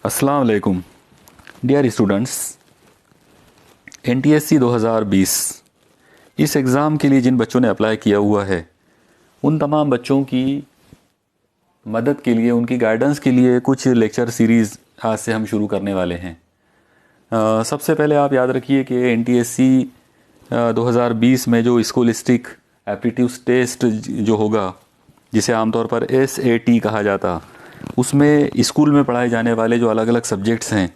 अस्सलाम वालेकुम dear students. NTSC 2020 इस एग्ज़ाम के लिए जिन बच्चों ने अप्लाई किया हुआ है उन तमाम बच्चों की मदद के लिए, उनकी गाइडेंस के लिए कुछ लेक्चर सीरीज़ आज से हम शुरू करने वाले हैं। सबसे पहले आप याद रखिए कि NTSC 2020 में जो स्कूलिस्टिक एप्टीट्यूड टेस्ट जो होगा, जिसे आमतौर पर SAT कहा जाता, उसमें स्कूल में पढ़ाए जाने वाले जो अलग अलग सब्जेक्ट्स हैं,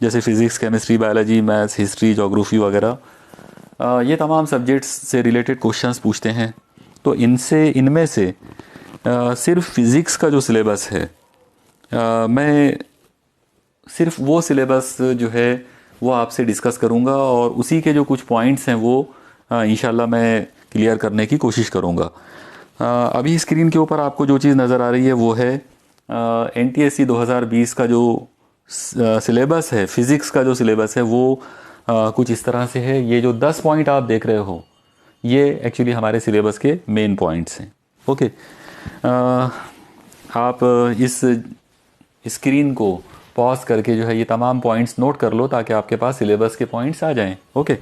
जैसे physics, chemistry, biology, maths, history, geography वगैरह, ये तमाम सब्जेक्ट्स से रिलेटेड क्वेश्चंस पूछते हैं। तो इनमें से सिर्फ फ़िज़िक्स का जो सिलेबस है, मैं सिर्फ वो सिलेबस जो है वो आपसे डिस्कस करूँगा और उसी के जो कुछ पॉइंट्स हैं वो इंशाल्लाह मैं क्लियर करने की कोशिश करूँगा। अभी स्क्रीन के ऊपर आपको जो चीज़ नज़र आ रही है वो है NTSC 2020 का जो सिलेबस है, फ़िज़िक्स का जो सिलेबस है वो कुछ इस तरह से है। ये जो 10 पॉइंट आप देख रहे हो ये एक्चुअली हमारे सिलेबस के मेन पॉइंट्स हैं। ओके, आप इस स्क्रीन को पॉज करके जो है ये तमाम पॉइंट्स नोट कर लो ताकि आपके पास सिलेबस के पॉइंट्स आ जाएं। ओके,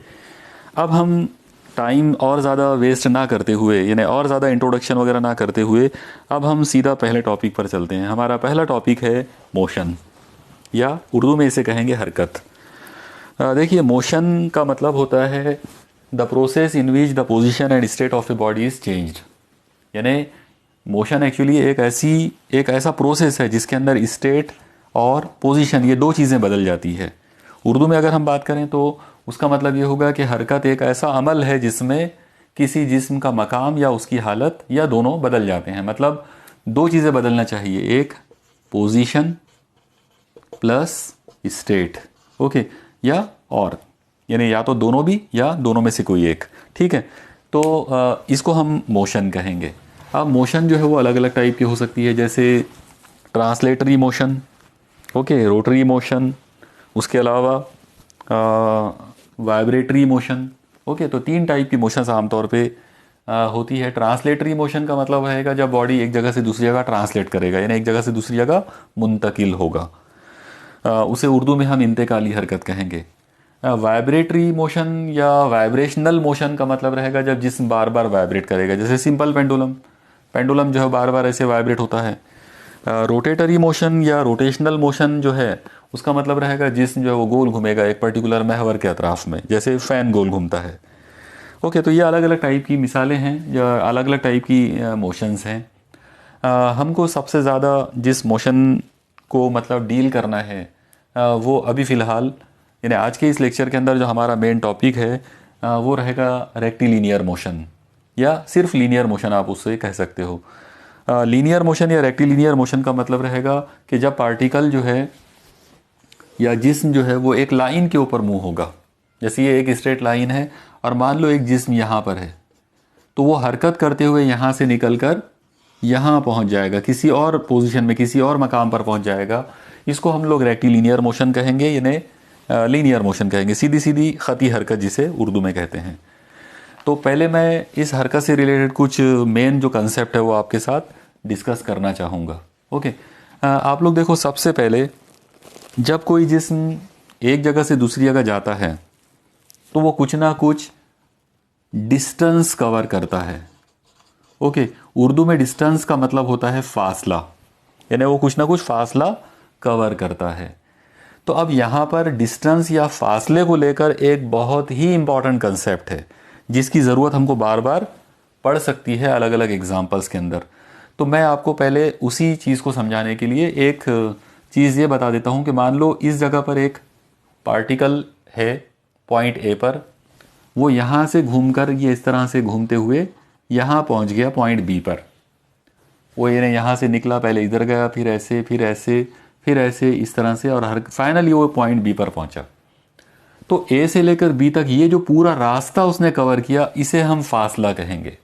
अब हम टाइम और ज़्यादा वेस्ट ना करते हुए, यानी और ज़्यादा इंट्रोडक्शन वगैरह ना करते हुए, अब हम सीधा पहले टॉपिक पर चलते हैं। हमारा पहला टॉपिक है मोशन, या उर्दू में इसे कहेंगे हरकत। देखिए, मोशन का मतलब होता है the process in which the position and state of a body is changed. यानी मोशन एक्चुअली एक ऐसा प्रोसेस है जिसके अंदर स्टेट और पोजीशन, ये दो चीज़ें बदल जाती है। उर्दू में अगर हम बात करें तो उसका मतलब ये होगा कि हरकत एक ऐसा अमल है जिसमें किसी जिस्म का मकाम या उसकी हालत या दोनों बदल जाते हैं। मतलब दो चीज़ें बदलना चाहिए, एक पोजीशन प्लस स्टेट। ओके, या और, यानी या तो दोनों भी या दोनों में से कोई एक। ठीक है, तो इसको हम मोशन कहेंगे। अब मोशन जो है वो अलग अलग टाइप की हो सकती है, जैसे translatory motion, okay, rotary motion, उसके अलावा वाइब्रेटरी मोशन। ओके, तो 3 टाइप की मोशंस आमतौर पे होती है। ट्रांसलेटरी मोशन का मतलब रहेगा जब बॉडी एक जगह से दूसरी जगह ट्रांसलेट करेगा, यानी एक जगह से दूसरी जगह मुंतकिल होगा, उसे उर्दू में हम इंतकाली हरकत कहेंगे। वाइब्रेटरी मोशन या वाइब्रेशनल मोशन का मतलब रहेगा जब जिस्म बार बार वाइब्रेट करेगा, जैसे सिंपल पेंडुलम जो है बार बार ऐसे वाइब्रेट होता है। रोटेटरी मोशन या रोटेशनल मोशन जो है उसका मतलब रहेगा जिस्म जो है वो गोल घूमेगा एक पर्टिकुलर महवर के अतराफ में, जैसे फ़ैन गोल घूमता है। ओके, तो ये अलग अलग टाइप की मिसालें हैं या अलग अलग टाइप की मोशंस हैं। हमको सबसे ज़्यादा जिस मोशन को मतलब डील करना है वो अभी फ़िलहाल, यानी आज के इस लेक्चर के अंदर जो हमारा मेन टॉपिक है वो रहेगा रेक्टिलिनियर मोशन, या सिर्फ लीनियर मोशन आप उससे कह सकते हो। लीनियर मोशन या रेक्टिलिनियर मोशन का मतलब रहेगा कि जब पार्टिकल जो है या जिस्म जो है वो एक लाइन के ऊपर मूव होगा। जैसे ये एक स्ट्रेट लाइन है और मान लो एक जिस्म यहाँ पर है, तो वो हरकत करते हुए यहाँ से निकलकर यहाँ पहुँच जाएगा, किसी और पोजीशन में, किसी और मकाम पर पहुँच जाएगा। इसको हम लोग रेक्टिलिनियर मोशन कहेंगे, यानी लीनियर मोशन कहेंगे, सीधी सीधी खती हरकत जिसे उर्दू में कहते हैं। तो पहले मैं इस हरकत से रिलेटेड कुछ मेन जो कंसेप्ट है वो आपके साथ डिस्कस करना चाहूँगा। ओके, आप लोग देखो, सबसे पहले जब कोई जिस्म एक जगह से दूसरी जगह जाता है तो वो कुछ ना कुछ डिस्टेंस कवर करता है। ओके, उर्दू में डिस्टेंस का मतलब होता है फासला, यानी वो कुछ ना कुछ फासला कवर करता है। तो अब यहाँ पर डिस्टेंस या फासले को लेकर एक बहुत ही इम्पॉर्टेंट कंसेप्ट है जिसकी ज़रूरत हमको बार बार पड़ सकती है अलग अलग एग्जाम्पल्स के अंदर। तो मैं आपको पहले उसी चीज़ को समझाने के लिए एक चीज़ ये बता देता हूँ कि मान लो इस जगह पर एक पार्टिकल है पॉइंट ए पर, वो यहाँ से घूमकर ये इस तरह से घूमते हुए यहाँ पहुँच गया पॉइंट बी पर। वो ये यहाँ से निकला, पहले इधर गया, फिर ऐसे फिर ऐसे फिर ऐसे इस तरह से, और हर फाइनली वो पॉइंट बी पर पहुँचा। तो ए से लेकर बी तक ये जो पूरा रास्ता उसने कवर किया इसे हम फासला कहेंगे।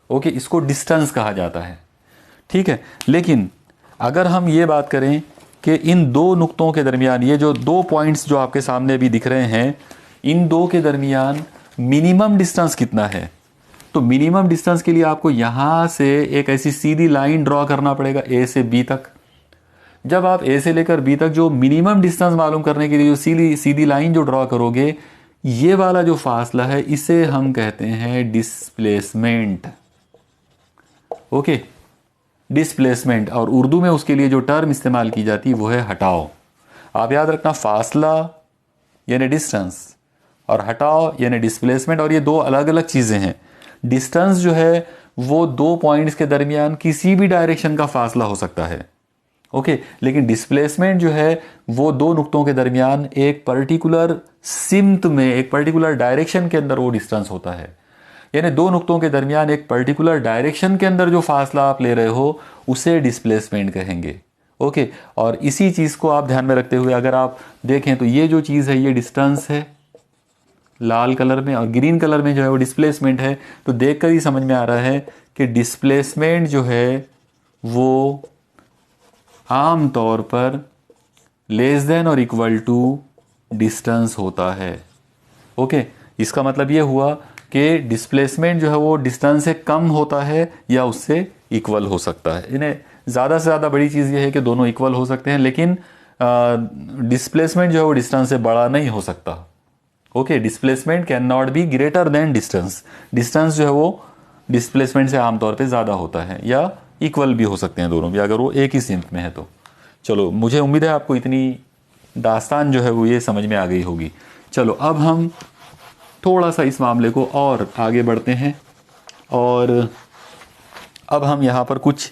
ओके, इसको डिस्टेंस कहा जाता है। ठीक है, लेकिन अगर हम ये बात करें कि इन दो नुक्तों के दरमियान, ये जो 2 पॉइंट्स जो आपके सामने भी दिख रहे हैं, इन दो के दरमियान मिनिमम डिस्टेंस कितना है, तो मिनिमम डिस्टेंस के लिए आपको यहाँ से एक ऐसी सीधी लाइन ड्रॉ करना पड़ेगा ए से बी तक। जब आप ए से लेकर बी तक जो मिनिमम डिस्टेंस मालूम करने के लिए जो सीधी सीधी लाइन जो ड्रॉ करोगे, ये वाला जो फासला है इसे हम कहते हैं डिस्प्लेसमेंट। Okay, displacement. और उर्दू में उसके लिए जो टर्म इस्तेमाल की जाती है वो है हटाओ। आप याद रखना, फासला यानी डिस्टेंस और हटाओ यानी डिस्प्लेसमेंट, और ये दो अलग अलग चीज़ें हैं। डिस्टेंस जो है वो दो पॉइंट्स के दरमियान किसी भी डायरेक्शन का फासला हो सकता है। ओके, लेकिन डिस्प्लेसमेंट जो है वो दो नुक्तों के दरमियान एक पर्टिकुलर सिमत में, एक पर्टिकुलर डायरेक्शन के अंदर वो डिस्टेंस होता है। यानी दो नुक्तों के दरमियान एक पर्टिकुलर डायरेक्शन के अंदर जो फासला आप ले रहे हो उसे डिस्प्लेसमेंट कहेंगे। ओके, और इसी चीज़ को आप ध्यान में रखते हुए अगर आप देखें तो ये जो चीज़ है ये डिस्टेंस है लाल कलर में, और ग्रीन कलर में जो है वो डिस्प्लेसमेंट है। तो देखकर ही समझ में आ रहा है कि डिस्प्लेसमेंट जो है वो आम तौर पर लेस देन और इक्वल टू डिस्टेंस होता है। ओके, इसका मतलब ये हुआ कि डिस्प्लेसमेंट जो है वो डिस्टेंस से कम होता है या उससे इक्वल हो सकता है। इन्हें ज़्यादा से ज़्यादा बड़ी चीज़ ये है कि दोनों इक्वल हो सकते हैं, लेकिन डिस्प्लेसमेंट जो है वो डिस्टेंस से बड़ा नहीं हो सकता। Okay, displacement can not be greater than distance. Distance जो है वो डिस्प्लेसमेंट से आमतौर पे ज़्यादा होता है, या इक्वल भी हो सकते हैं दोनों भी अगर वो एक ही सिमत में है तो। चलो, मुझे उम्मीद है आपको इतनी दास्तान जो है वो ये समझ में आ गई होगी। चलो, अब हम थोड़ा सा इस मामले को और आगे बढ़ते हैं, और अब हम यहाँ पर कुछ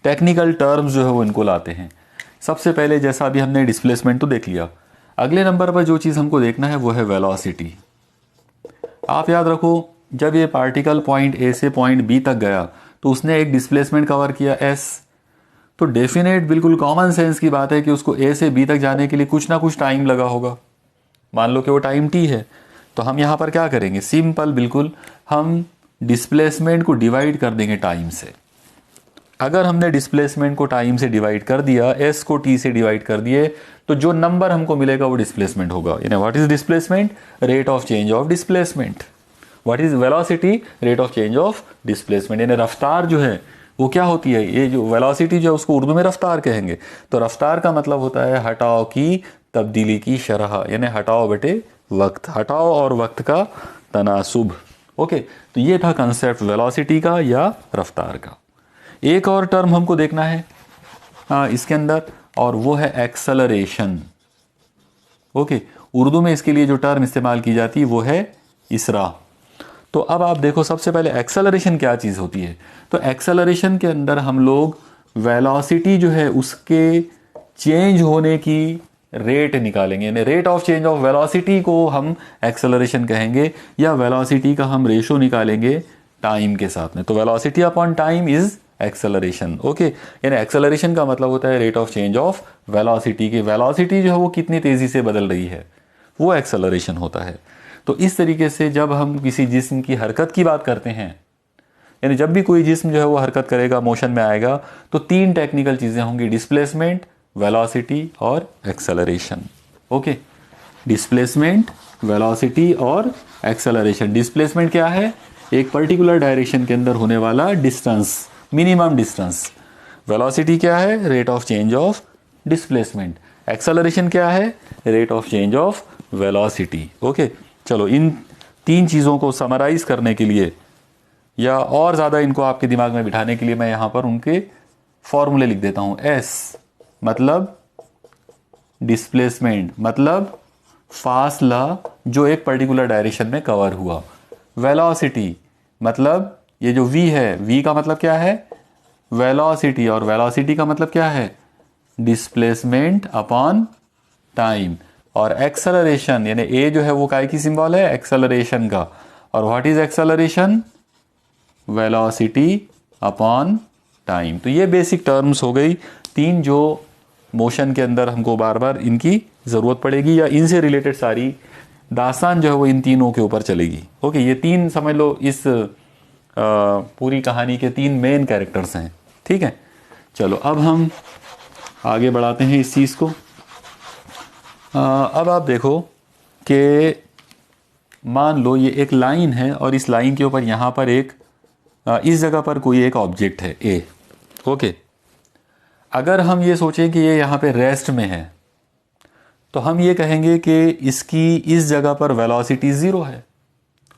टेक्निकल टर्म्स जो है वो इनको लाते हैं। सबसे पहले जैसा अभी हमने डिस्प्लेसमेंट तो देख लिया, अगले नंबर पर जो चीज़ हमको देखना है वो है वेलोसिटी। आप याद रखो, जब ये पार्टिकल पॉइंट ए से पॉइंट बी तक गया तो उसने एक डिस्प्लेसमेंट कवर किया एस। तो डेफिनेट बिल्कुल कॉमन सेंस की बात है कि उसको ए से बी तक जाने के लिए कुछ ना कुछ टाइम लगा होगा। मान लो कि वो टाइम टी है, तो हम यहाँ पर क्या करेंगे, सिंपल बिल्कुल हम डिस्प्लेसमेंट को डिवाइड कर देंगे टाइम से। अगर हमने डिस्प्लेसमेंट को टाइम से डिवाइड कर दिया, एस को टी से डिवाइड कर दिए, तो जो नंबर हमको मिलेगा वो डिस्प्लेसमेंट होगा। यानी what is displacement? Rate of change of displacement. What is velocity? Rate of change of displacement. यानी रफ्तार जो है वो क्या होती है, ये जो वेलोसिटी जो है उसको उर्दू में रफ्तार कहेंगे। तो रफ्तार का मतलब होता है हटाव की तब्दीली की शरह, यानी हटाओ बटे वक्त, हटाओ और वक्त का तनासुब। ओके, तो ये था कंसेप्ट वेलोसिटी का या रफ्तार का। एक और टर्म हमको देखना है इसके अंदर, और वो है एक्सेलरेशन। ओके, उर्दू में इसके लिए जो टर्म इस्तेमाल की जाती है वो है इसरा। तो अब आप देखो, सबसे पहले एक्सेलरेशन क्या चीज़ होती है। तो एक्सेलरेशन के अंदर हम लोग वेलोसिटी जो है उसके चेंज होने की रेट निकालेंगे, यानी rate of change of velocity को हम एक्सेलरेशन कहेंगे, या वेलोसिटी का हम रेशो निकालेंगे टाइम के साथ में। तो velocity upon time is acceleration. Okay, यानी एक्सेलरेशन का मतलब होता है rate of change of velocity की वेलोसिटी जो है वो कितनी तेज़ी से बदल रही है, वो एक्सेलरेशन होता है। तो इस तरीके से जब हम किसी जिस्म की हरकत की बात करते हैं, यानी जब भी कोई जिस्म जो है वो हरकत करेगा, मोशन में आएगा, तो तीन टेक्निकल चीज़ें होंगी, डिस्प्लेसमेंट, वेलोसिटी और एक्सेलरेशन। ओके, डिस्प्लेसमेंट, वेलोसिटी और एक्सेलरेशन। डिस्प्लेसमेंट क्या है? एक पर्टिकुलर डायरेक्शन के अंदर होने वाला डिस्टेंस, मिनिमम डिस्टेंस। वेलोसिटी क्या है? Rate of change of displacement. Acceleration क्या है? Rate of change of velocity. Okay, चलो, इन तीन चीज़ों को समराइज करने के लिए या और ज़्यादा इनको आपके दिमाग में बिठाने के लिए मैं यहाँ पर उनके फॉर्मूले लिख देता हूँ। एस मतलब डिस्प्लेसमेंट, मतलब फासला जो एक पर्टिकुलर डायरेक्शन में कवर हुआ। वेलोसिटी मतलब ये जो v है, v का मतलब क्या है? वेलोसिटी, और वेलोसिटी का मतलब क्या है? Displacement upon time. और एक्सेलरेशन यानी a जो है वो काय की सिंबल है? एक्सेलरेशन का। और what is acceleration? Velocity upon time. तो ये बेसिक टर्म्स हो गई तीन, जो मोशन के अंदर हमको बार बार इनकी ज़रूरत पड़ेगी, या इनसे रिलेटेड सारी दास्तान जो है वो इन तीनों के ऊपर चलेगी। ओके, ये तीन समझ लो इस पूरी कहानी के तीन मेन कैरेक्टर्स हैं। ठीक है, चलो अब हम आगे बढ़ाते हैं इस चीज़ को। अब आप देखो कि मान लो ये एक लाइन है, और इस लाइन के ऊपर यहाँ पर एक इस जगह पर कोई एक ऑब्जेक्ट है ए। ओके, अगर हम ये सोचें कि ये यहाँ पे रेस्ट में है तो हम ये कहेंगे कि इसकी इस जगह पर वेलोसिटी 0 है।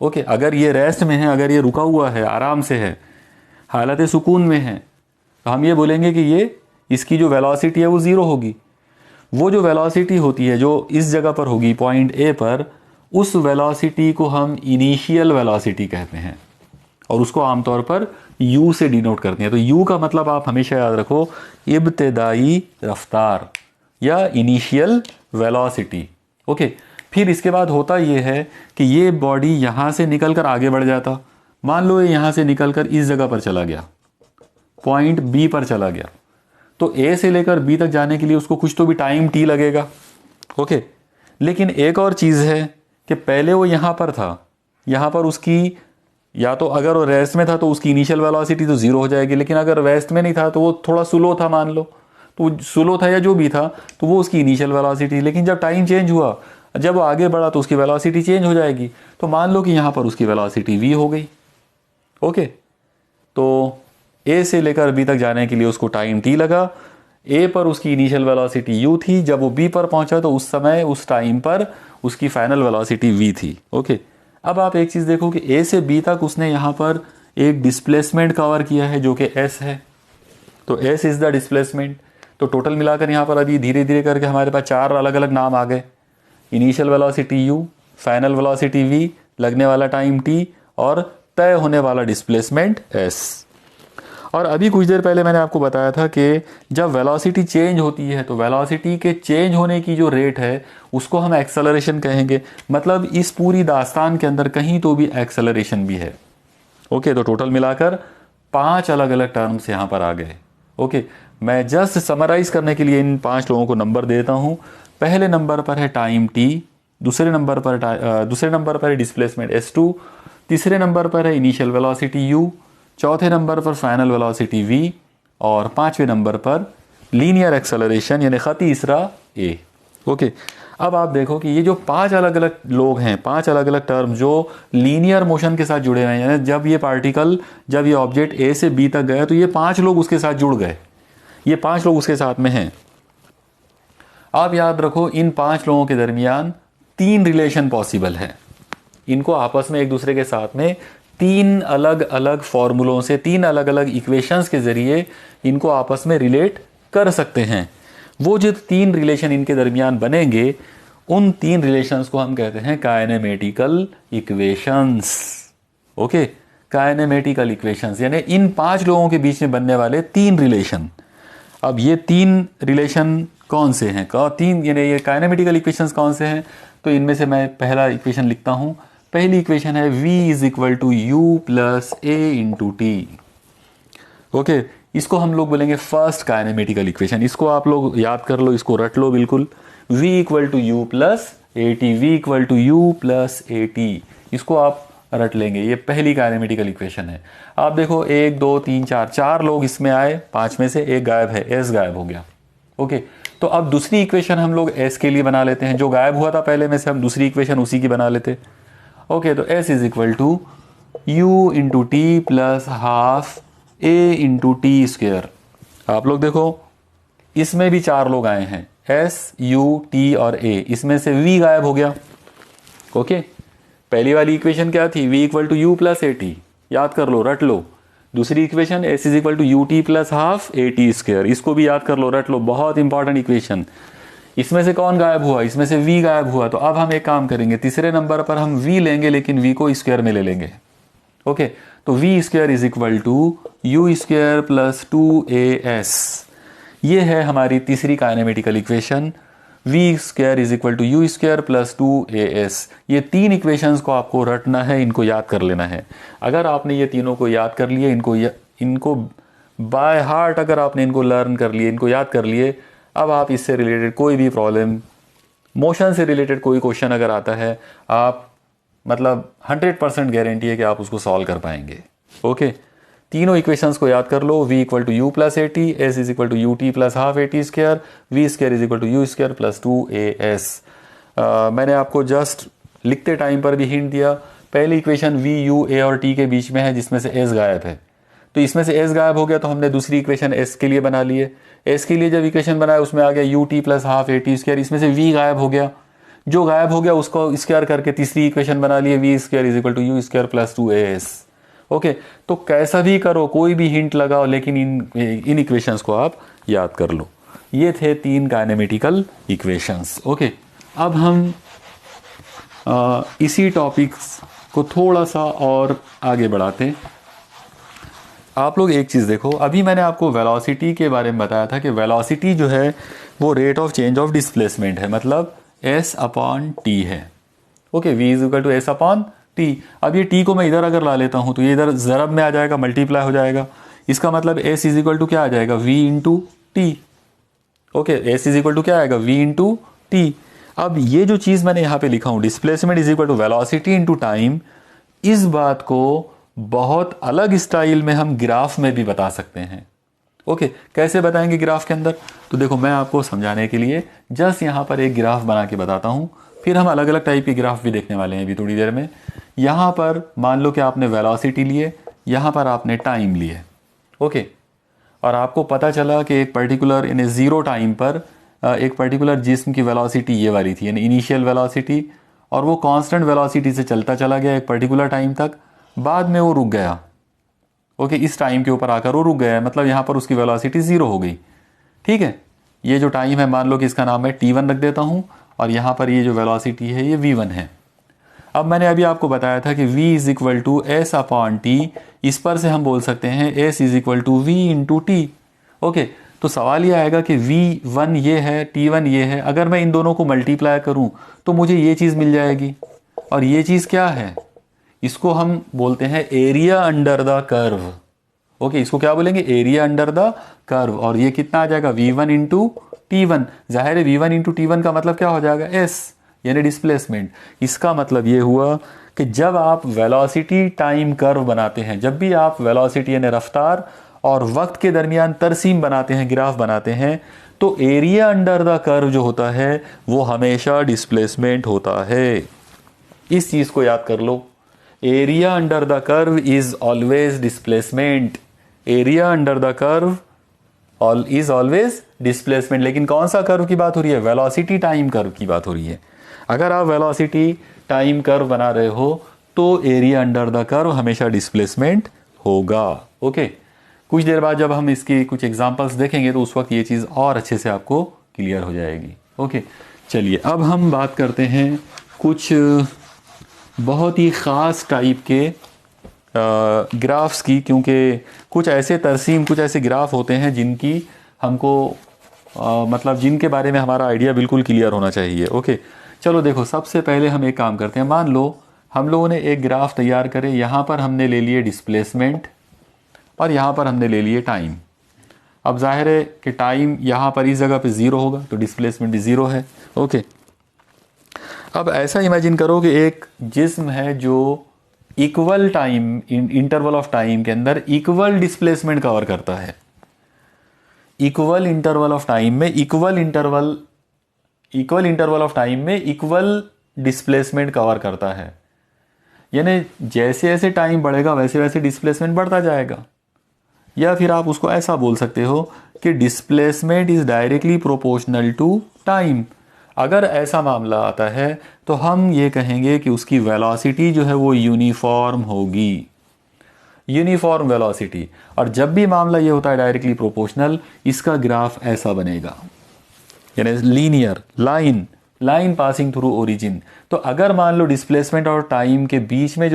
ओके, अगर ये रेस्ट में है, अगर ये रुका हुआ है, आराम से है, हालत सुकून में है, तो हम ये बोलेंगे कि ये इसकी जो वेलोसिटी है वो 0 होगी। वो जो वेलोसिटी होती है जो इस जगह पर होगी पॉइंट ए पर, उस वेलोसिटी को हम इनिशियल वेलोसिटी कहते हैं और उसको आमतौर पर u से डिनोट करते हैं। तो u का मतलब आप हमेशा याद रखो इब्तिदाई रफ्तार या इनिशियल वेलोसिटी। ओके, फिर इसके बाद होता ये है कि ये बॉडी यहाँ से निकल कर आगे बढ़ जाता। मान लो ये यहाँ से निकल कर इस जगह पर चला गया, पॉइंट बी पर चला गया, तो ए से लेकर बी तक जाने के लिए उसको कुछ तो भी टाइम टी लगेगा। ओके, लेकिन एक और चीज़ है कि पहले वो यहाँ पर था, यहाँ पर उसकी या तो अगर वो रेस्ट में था तो उसकी इनिशियल वेलोसिटी तो 0 हो जाएगी, लेकिन अगर रेस्ट में नहीं था तो वो थोड़ा स्लो था, मान लो तो स्लो था या जो भी था, तो वो उसकी इनिशियल वेलोसिटी। लेकिन जब टाइम चेंज हुआ, जब वो आगे बढ़ा तो उसकी वेलोसिटी चेंज हो जाएगी। तो मान लो कि यहाँ पर उसकी वेलोसिटी v हो गई। ओके, तो a से लेकर b तक जाने के लिए उसको टाइम t लगा। a पर उसकी इनिशियल वेलोसिटी u थी, जब वो b पर पहुंचा तो उस समय उस टाइम पर उसकी फाइनल वेलोसिटी v थी। ओके, अब आप एक चीज़ देखो कि a से b तक उसने यहाँ पर एक डिस्प्लेसमेंट कवर किया है जो कि s है। तो s इज़ द डिस्प्लेसमेंट। तो टोटल मिलाकर यहाँ पर अभी धीरे धीरे करके हमारे पास 4 अलग अलग नाम आ गए। Initial velocity u, final velocity v, लगने वाला टाइम t और तय होने वाला डिस्प्लेसमेंट s। और अभी कुछ देर पहले मैंने आपको बताया था कि जब वेलोसिटी चेंज होती है तो वेलोसिटी के चेंज होने की जो रेट है उसको हम एक्सेलरेशन कहेंगे। मतलब इस पूरी दास्तान के अंदर कहीं तो भी एक्सेलरेशन भी है। ओके, तो टोटल मिलाकर 5 अलग अलग टर्म्स यहाँ पर आ गए। ओके, मैं जस्ट समराइज करने के लिए इन 5 लोगों को नंबर देता हूँ। पहले नंबर पर है टाइम t, दूसरे नंबर पर है डिस्प्लेसमेंट s2, तीसरे नंबर पर है इनिशियल वेलोसिटी u, चौथे नंबर पर फाइनल वेलोसिटी v और 5वें नंबर पर लीनियर एक्सेलरेशन यानी खती इसरा a। ओके, अब आप देखो कि ये जो 5 अलग अलग लोग हैं, 5 अलग अलग टर्म जो लीनियर मोशन के साथ जुड़े हुए हैं, यानी जब ये ऑब्जेक्ट a से b तक गया तो ये 5 लोग उसके साथ जुड़ गए, ये 5 लोग उसके साथ में हैं। आप याद रखो इन 5 लोगों के दरमियान 3 रिलेशन पॉसिबल है। इनको आपस में एक दूसरे के साथ में 3 अलग अलग फॉर्मूलों से, 3 अलग अलग इक्वेशंस के ज़रिए इनको आपस में रिलेट कर सकते हैं। वो जो 3 रिलेशन इनके दरमियान बनेंगे, उन 3 रिलेशंस को हम कहते हैं kinematical equations. Okay, kinematical equations यानी इन 5 लोगों के बीच में बनने वाले 3 रिलेशन। अब ये 3 रिलेशन कौन से हैं, यानी ये काइनेमेटिकल इक्वेशंस कौन से हैं? तो इनमें से मैं पहला इक्वेशन लिखता हूँ। पहली इक्वेशन है v is equal to you plus A into T. Okay, इसको हम लोग बोलेंगे फर्स्ट काइनेमेटिकल इक्वेशन। इसको आप लोग याद कर लो, इसको रट लो बिल्कुल। v equal to you plus A T, v equal to you plus A T, इसको आप रट लेंगे। ये पहली काइनेमेटिकल इक्वेशन है। आप देखो 1 2 3 4 लोग इसमें आए, 5 में से एक गायब है, s गायब हो गया। ओके, तो अब दूसरी इक्वेशन हम लोग s के लिए बना लेते हैं। जो गायब हुआ था पहले में से हम दूसरी इक्वेशन उसी की बना लेते। ओके, तो s is equal to U into T plus half A into T square. आप लोग देखो इसमें भी 4 लोग आए हैं, s, u, t और a। इसमें से v गायब हो गया। ओके, पहली वाली इक्वेशन क्या थी? v equal to you plus A T, याद कर लो, रट लो। दूसरी equation s is equal to U T plus half A T square, इसको भी याद कर लो, रट लो, बहुत इंपॉर्टेंट इक्वेशन। इसमें से कौन गायब हुआ? इसमें से v गायब हुआ। तो अब हम एक काम करेंगे, तीसरे नंबर पर हम v लेंगे लेकिन v को स्क्वायर में ले लेंगे। ओके, तो v square is equal to you square plus 2as। ये है हमारी तीसरी kinematical equation, v square is equal to you square plus 2as। ये 3 इक्वेशंस को आपको रटना है, इनको याद कर लेना है। अगर आपने ये तीनों को याद कर लिए, इनको बाय हार्ट अगर आपने इनको लर्न कर लिए, इनको याद कर लिए, अब आप इससे रिलेटेड कोई भी प्रॉब्लम, मोशन से रिलेटेड कोई क्वेश्चन अगर आता है, आप मतलब 100% गारंटी है कि आप उसको सॉल्व कर पाएंगे। ओके, तीनों इक्वेशंस को याद कर लो। v equal to you plus A t, s is equal to U T plus half A T square, v square is equal to you square plus 2as। मैंने आपको जस्ट लिखते टाइम पर भी हिंट दिया। पहली इक्वेशन v, u, a और t के बीच में है जिसमें से s गायब है। तो इसमें से s गायब हो गया, तो हमने दूसरी इक्वेशन s के लिए बना ली है। s के लिए जब इक्वेशन बनाया उसमें आ गया U T plus half A T square, इसमें से v गायब हो गया, जो गायब हो गया उसको स्क्वायर करके तीसरी इक्वेशन बना ली है v square is equal to you square plus 2as। Okay, तो कैसा भी करो, कोई भी हिंट लगाओ, लेकिन इन इक्वेशंस को आप याद कर लो। ये थे 3 काइनेमेटिकल इक्वेशंस। ओके, अब हम इसी टॉपिक्स को थोड़ा सा और आगे बढ़ाते हैं। आप लोग एक चीज़ देखो, अभी मैंने आपको वेलोसिटी के बारे में बताया था कि वेलोसिटी जो है वो rate of change of displacement है, मतलब s अपॉन टी है। Okay, v is equal to s upon t. अब ये t को मैं इधर अगर ला लेता हूँ तो ये इधर ज़रब में आ जाएगा, मल्टीप्लाई हो जाएगा। इसका मतलब s इज इक्वल टू क्या आ जाएगा, v into T. Okay, s is equal to क्या आएगा, v इंटू टी। अब ये जो चीज़ मैंने यहाँ पे लिखा हूँ, displacement is equal to velocity into time, इस बात को बहुत अलग स्टाइल में हम ग्राफ में भी बता सकते हैं। ओके, कैसे बताएंगे ग्राफ के अंदर? तो देखो, मैं आपको समझाने के लिए जस्ट यहाँ पर एक ग्राफ बना के बताता हूँ, फिर हम अलग अलग टाइप के ग्राफ भी देखने वाले हैं अभी थोड़ी देर में। यहाँ पर मान लो कि आपने वेलोसिटी लिए, यहाँ पर आपने टाइम लिए। ओके, और आपको पता चला कि एक पर्टिकुलर यानी ज़ीरो टाइम पर एक पर्टिकुलर जिस्म की वेलोसिटी ये वाली थी, यानी इनिशियल वेलोसिटी, और वो कांस्टेंट वेलोसिटी से चलता चला गया एक पर्टिकुलर टाइम तक, बाद में वो रुक गया। ओके, इस टाइम के ऊपर आकर वो रुक गया, मतलब यहाँ पर उसकी वेलोसिटी 0 हो गई। ठीक है, ये जो टाइम है मान लो कि इसका नाम है t1 रख देता हूँ, और यहाँ पर ये जो वेलोसिटी है ये v1 है। अब मैंने अभी आपको बताया था कि v is equal to s upon t, इस पर से हम बोल सकते हैं s is equal to v into T. Okay, तो सवाल ये आएगा कि v1 ये है, t1 ये है, अगर मैं इन दोनों को मल्टीप्लाई करूं तो मुझे ये चीज़ मिल जाएगी, और ये चीज़ क्या है, इसको हम बोलते हैं area under the curve. Okay, इसको क्या बोलेंगे, एरिया अंडर द कर्व, और ये कितना आ जाएगा, v1 इंटू टी1। जाहिर है v1 इंटू टी1 का मतलब क्या हो जाएगा, s यानी डिस्प्लेसमेंट। इसका मतलब ये हुआ कि जब आप वेलोसिटी टाइम कर्व बनाते हैं, जब भी आप वेलोसिटी यानी रफ्तार और वक्त के दरमियान तरसीम बनाते हैं, ग्राफ बनाते हैं, तो एरिया अंडर द कर्व जो होता है वो हमेशा डिस्प्लेसमेंट होता है। इस चीज़ को याद कर लो, area under the curve is always displacement. Area under the curve is always displacement. लेकिन कौन सा कर्व की बात हो रही है, वेलोसिटी टाइम कर्व की बात हो रही है। अगर आप वेलोसिटी टाइम कर्व बना रहे हो तो एरिया अंडर द कर्व हमेशा डिस्प्लेसमेंट होगा। ओके, कुछ देर बाद जब हम इसकी कुछ एग्जांपल्स देखेंगे तो उस वक्त ये चीज़ और अच्छे से आपको क्लियर हो जाएगी। ओके, चलिए अब हम बात करते हैं कुछ बहुत ही ख़ास टाइप के ग्राफ्स की, क्योंकि कुछ ऐसे तरसीम, कुछ ऐसे ग्राफ होते हैं जिनकी हमको मतलब जिनके बारे में हमारा आइडिया बिल्कुल क्लियर होना चाहिए। ओके, चलो देखो, सबसे पहले हम एक काम करते हैं। मान लो हम लोगों ने एक ग्राफ तैयार करे, यहाँ पर हमने ले लिए डिस्प्लेसमेंट और यहाँ पर हमने ले लिए टाइम। अब जाहिर है कि टाइम यहाँ पर इस जगह पे 0 होगा तो डिस्प्लेसमेंट भी 0 है। ओके, अब ऐसा इमेजिन करो कि एक जिस्म है जो equal time, interval of time के अंदर इक्वल डिस्प्लेसमेंट कवर करता है। इक्वल इंटरवल ऑफ टाइम में इक्वल इंटरवल ऑफ टाइम में इक्वल डिस्प्लेसमेंट कवर करता है, यानी जैसे जैसे टाइम बढ़ेगा वैसे वैसे डिस्प्लेसमेंट बढ़ता जाएगा। या फिर आप उसको ऐसा बोल सकते हो कि displacement is directly proportional to time. अगर ऐसा मामला आता है तो हम ये कहेंगे कि उसकी वेलोसिटी जो है वो यूनिफॉर्म होगी, यूनिफॉर्म वेलोसिटी। और जब भी मामला ये होता है डायरेक्टली प्रोपोर्शनल, इसका ग्राफ ऐसा बनेगा, यानी linear line passing through origin. तो अगर मान लो डिस्प्लेसमेंट और टाइम के बीच में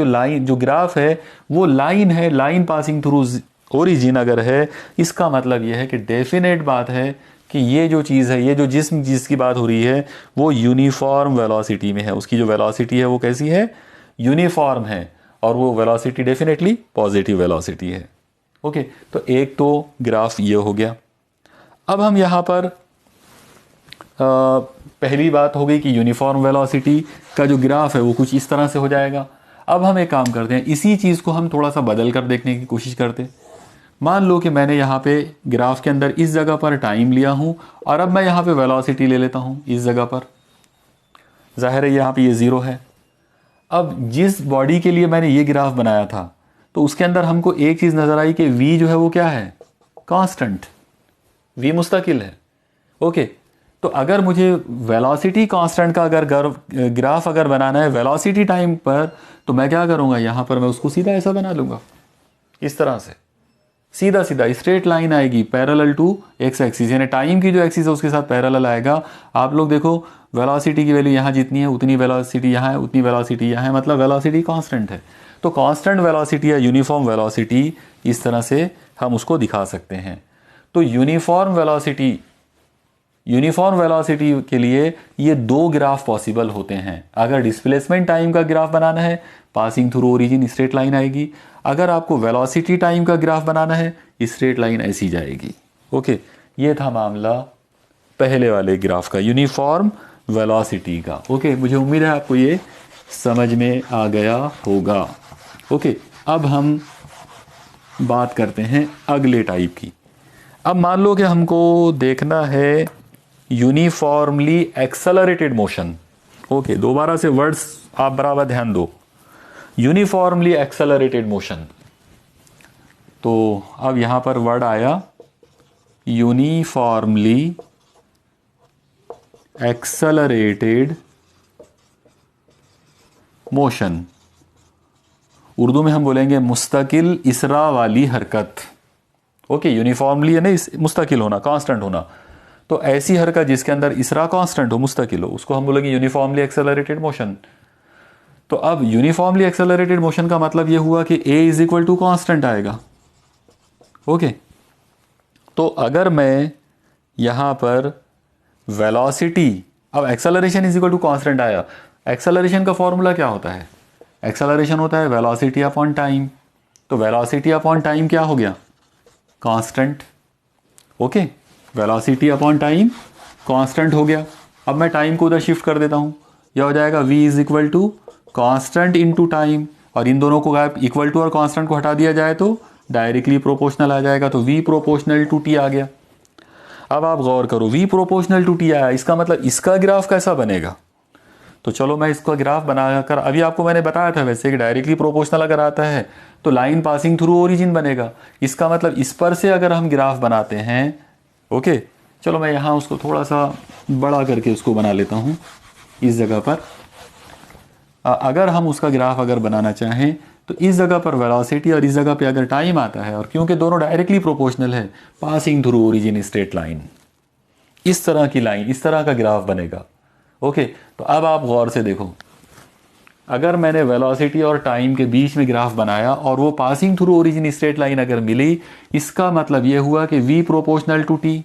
जो ग्राफ है वो लाइन है, लाइन पासिंग थ्रू ओरिजिन अगर है, इसका मतलब यह है कि डेफिनेट बात है कि ये जो चीज़ है, ये जो जिस्म जिसकी बात हो रही है वो यूनिफॉर्म वेलोसिटी में है। उसकी जो वेलोसिटी है वो कैसी है, यूनिफॉर्म है, और वो वेलोसिटी डेफिनेटली पॉजिटिव वेलोसिटी है। ओके, तो एक तो ग्राफ ये हो गया। अब हम यहाँ पर पहली बात हो गई कि यूनिफॉर्म वेलोसिटी का जो ग्राफ है वो कुछ इस तरह से हो जाएगा। अब हम एक काम करते हैं, इसी चीज़ को हम थोड़ा सा बदल कर देखने की कोशिश करते हैं। मान लो कि मैंने यहाँ पे ग्राफ के अंदर इस जगह पर टाइम लिया हूँ और अब मैं यहाँ पे वेलोसिटी ले लेता हूँ इस जगह पर। जाहिर है यहाँ पे ये 0 है। अब जिस बॉडी के लिए मैंने ये ग्राफ बनाया था तो उसके अंदर हमको एक चीज़ नज़र आई कि v जो है वो क्या है, कांस्टेंट, v मुस्तकिल है। ओके, तो अगर मुझे वेलोसिटी कांस्टेंट का अगर ग्राफ अगर बनाना है वेलोसिटी टाइम पर, तो मैं क्या करूँगा, यहाँ पर मैं उसको सीधा ऐसा बना लूँगा, इस तरह से सीधा सीधा स्ट्रेट लाइन आएगी पैरेलल टू एक्स एक्सिस, यानी टाइम की जो एक्सिस है उसके साथ पैरेलल आएगा। आप लोग देखो वेलोसिटी की वैल्यू यहाँ जितनी है उतनी वेलोसिटी यहाँ है, उतनी वेलोसिटी यहाँ है, मतलब वेलोसिटी कांस्टेंट है। तो कांस्टेंट वेलोसिटी या यूनिफॉर्म वेलोसिटी इस तरह से हम उसको दिखा सकते हैं। तो यूनिफॉर्म वेलोसिटी के लिए ये दो ग्राफ पॉसिबल होते हैं। अगर डिस्प्लेसमेंट टाइम का ग्राफ बनाना है passing through origin straight line आएगी, अगर आपको वेलोसिटी टाइम का ग्राफ बनाना है स्ट्रेट लाइन ऐसी जाएगी। ओके, ये था मामला पहले वाले ग्राफ का, यूनिफॉर्म वेलोसिटी का। ओके, मुझे उम्मीद है आपको ये समझ में आ गया होगा। ओके, अब हम बात करते हैं अगले टाइप की। अब मान लो कि हमको देखना है यूनिफॉर्मली एक्सेलरेटेड मोशन। ओके, दोबारा से वर्ड्स आप बराबर ध्यान दो, यूनिफॉर्मली एक्सेलरेटेड मोशन। तो अब यहां पर वर्ड आया यूनिफॉर्मली एक्सेलरेटेड मोशन। उर्दू में हम बोलेंगे मुस्तकिल इसरा वाली हरकत। ओके, यूनिफॉर्मली है ना, मुस्तकिल होना, कांस्टेंट होना। तो ऐसी हरकत जिसके अंदर इसरा कांस्टेंट हो, मुस्तकिल हो, उसको हम बोलेंगे यूनिफॉर्मली एक्सेलरेटेड मोशन। तो अब यूनिफॉर्मली एक्सेलरेटेड मोशन का मतलब यह हुआ कि a is equal to constant आएगा। ओके, तो अगर मैं यहां पर वेलोसिटी, अब acceleration is equal to constant आया, एक्सेलरेशन का फॉर्मूला क्या होता है, एक्सेलरेशन होता है वेलोसिटी अपॉन टाइम। तो वेलोसिटी अपॉन टाइम क्या हो गया, constant. Okay, velocity upon time constant हो गया। अब मैं टाइम को उधर शिफ्ट कर देता हूं, यह हो जाएगा v is equal to constant into time, और इन दोनों को इक्वल टू और कांस्टेंट को हटा दिया जाए तो डायरेक्टली प्रोपोर्शनल आ जाएगा। तो v प्रोपोर्शनल टू t आ गया। अब आप गौर करो, v प्रोपोर्शनल टू t आया, इसका मतलब इसका ग्राफ कैसा बनेगा। तो चलो मैं इसका ग्राफ बनाकर, अभी आपको मैंने बताया था वैसे कि डायरेक्टली प्रोपोर्शनल अगर आता है तो लाइन पासिंग थ्रू ओरिजिन बनेगा। इसका मतलब इस पर से अगर हम ग्राफ बनाते हैं, ओके, चलो मैं यहाँ उसको थोड़ा सा बड़ा करके उसको बना लेता हूँ इस जगह पर। अगर हम उसका ग्राफ अगर बनाना चाहें तो इस जगह पर वेलोसिटी और इस जगह पे अगर टाइम आता है, और क्योंकि दोनों डायरेक्टली प्रोपोर्शनल है, passing through origin straight line, इस तरह की लाइन, इस तरह का ग्राफ बनेगा। ओके, तो अब आप गौर से देखो, अगर मैंने वेलोसिटी और टाइम के बीच में ग्राफ बनाया और वो passing through origin straight line अगर मिली, इसका मतलब ये हुआ कि v प्रोपोर्शनल टू t,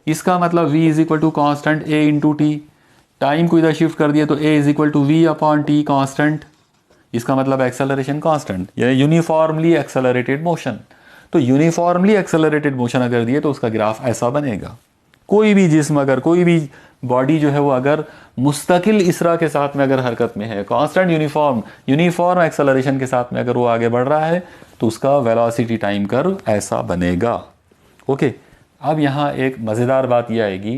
इसका मतलब v is equal to constant a into t. Time को इधर शिफ्ट कर दिया तो a is equal to v upon t constant, इसका मतलब एक्सेलरेशन कांस्टेंट, यानी यूनिफॉर्मली एक्सेलरेटेड मोशन। तो यूनिफॉर्मली एक्सेलरेटेड मोशन अगर दिए तो उसका ग्राफ ऐसा बनेगा। कोई भी जिस्म, अगर कोई भी बॉडी जो है वो अगर मुस्तकिल इसरा के साथ में अगर हरकत में है, कांस्टेंट यूनिफॉर्म एक्सेलरेशन के साथ में अगर वो आगे बढ़ रहा है, तो उसका वेलोसिटी टाइम कर्व ऐसा बनेगा। ओके, अब यहाँ एक मज़ेदार बात यह आएगी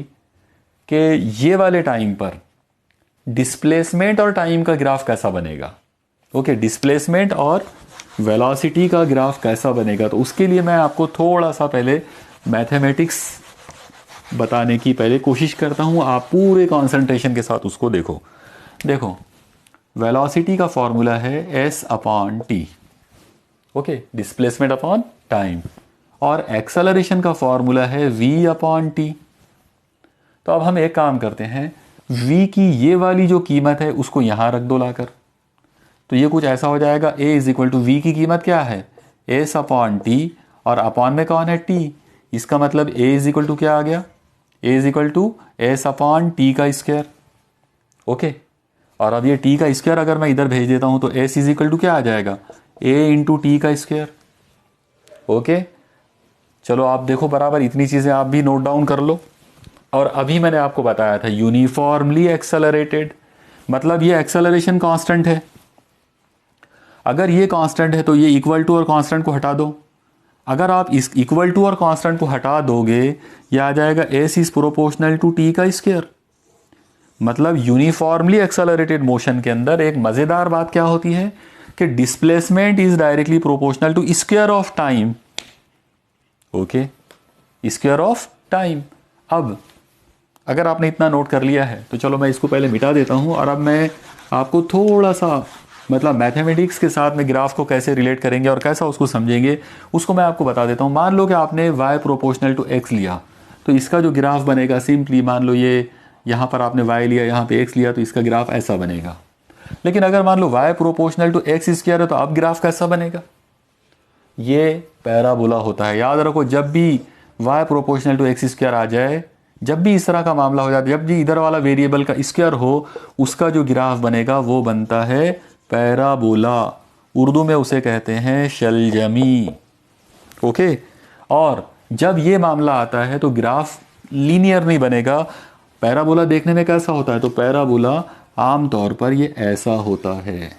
कि ये वाले टाइम पर डिस्प्लेसमेंट और टाइम का ग्राफ कैसा बनेगा। ओके, डिस्प्लेसमेंट और वेलोसिटी का ग्राफ कैसा बनेगा, तो उसके लिए मैं आपको थोड़ा सा पहले मैथमेटिक्स बताने की पहले कोशिश करता हूं। आप पूरे कंसंट्रेशन के साथ उसको देखो। देखो, वेलोसिटी का फॉर्मूला है s upon T, okay, displacement upon time, और एक्सेलरेशन का फॉर्मूला है v अपॉन टी। तो अब हम एक काम करते हैं, v की ये वाली जो कीमत है उसको यहां रख दो लाकर, तो ये कुछ ऐसा हो जाएगा, a is equal to v की कीमत क्या है, s अपॉन टी, और अपॉन में कौन है t, इसका मतलब a इज इक्वल टू क्या आ गया, a is equal to s upon t का स्क्वायर। ओके, और अब ये t का स्क्वायर अगर मैं इधर भेज देता हूं तो s इज इक्वल टू क्या आ जाएगा, a इंटू टी का स्क्वायर। ओके, चलो आप देखो बराबर, इतनी चीजें आप भी नोट डाउन कर लो। और अभी मैंने आपको बताया था यूनिफॉर्मली एक्सेलरेटेड, मतलब ये एक्सेलरेशन कांस्टेंट है। अगर ये कांस्टेंट है तो ये इक्वल टू और कांस्टेंट को हटा दो। अगर आप इस इक्वल टू और कांस्टेंट को हटा दोगे, यह आ जाएगा s is proportional to t का स्क्वायर। मतलब यूनिफॉर्मली एक्सेलरेटेड मोशन के अंदर एक मजेदार बात क्या होती है कि displacement is directly proportional to square of time. Okay, square of time. अब अगर आपने इतना नोट कर लिया है तो चलो मैं इसको पहले मिटा देता हूं और अब मैं आपको थोड़ा सा मतलब मैथमेटिक्स के साथ में ग्राफ को कैसे रिलेट करेंगे और कैसा उसको समझेंगे उसको मैं आपको बता देता हूं। मान लो कि आपने y प्रोपोर्शनल टू x लिया तो इसका जो ग्राफ बनेगा सिंपली मान लो ये यहाँ पर आपने y लिया, यहाँ पे x लिया, तो इसका ग्राफ ऐसा बनेगा। लेकिन अगर मान लो y proportional to x square है तो अब ग्राफ कैसा बनेगा? ये पैराबोला होता है। याद रखो, जब भी y proportional to x square आ जाए, जब भी इस तरह का मामला हो जाता है, जब भी इधर वाला वेरिएबल का स्क्वायर हो, उसका जो ग्राफ बनेगा वो बनता है पैराबोला। उर्दू में उसे कहते हैं शलजमी। ओके, और जब ये मामला आता है तो ग्राफ लीनियर नहीं बनेगा। पैराबोला देखने में कैसा होता है? तो पैराबोला आमतौर पर ये ऐसा होता है,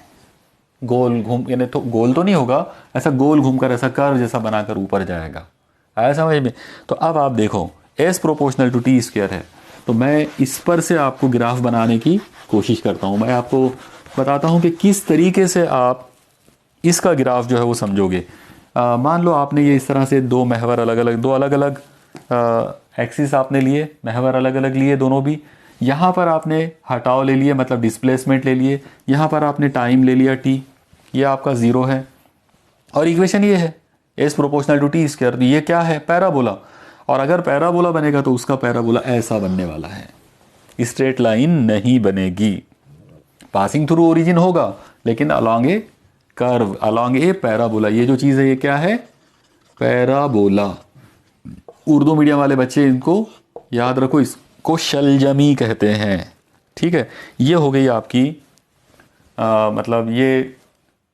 गोल घूम, यानी तो गोल तो नहीं होगा, ऐसा गोल घूमकर ऐसा कर्व जैसा बनाकर ऊपर जाएगा। आया समझ में? तो अब आप देखो s proportional to t square है, तो मैं इस पर से आपको ग्राफ बनाने की कोशिश करता हूँ। मैं आपको बताता हूँ कि किस तरीके से आप इसका ग्राफ जो है वो समझोगे। मान लो आपने ये इस तरह से दो महवर अलग अलग एक्सिस आपने लिए, महवर अलग अलग लिए दोनों भी। यहाँ पर आपने हटाव ले लिए, मतलब डिस्प्लेसमेंट ले लिए, यहाँ पर आपने टाइम ले लिया t, ये आपका 0 है। और इक्वेशन ये है s proportional to t square, ये क्या है? पैराबोला। और अगर पैराबोला बनेगा तो उसका पैराबोला ऐसा बनने वाला है, स्ट्रेट लाइन नहीं बनेगी, पासिंग थ्रू ओरिजिन होगा लेकिन अलॉन्ग ए कर्व, अलॉन्ग ए पैराबोला। ये जो चीज़ है ये क्या है? पैराबोला। उर्दू मीडियम वाले बच्चे इनको याद रखो, इसको शलजमी कहते हैं। ठीक है, ये हो गई आपकी मतलब ये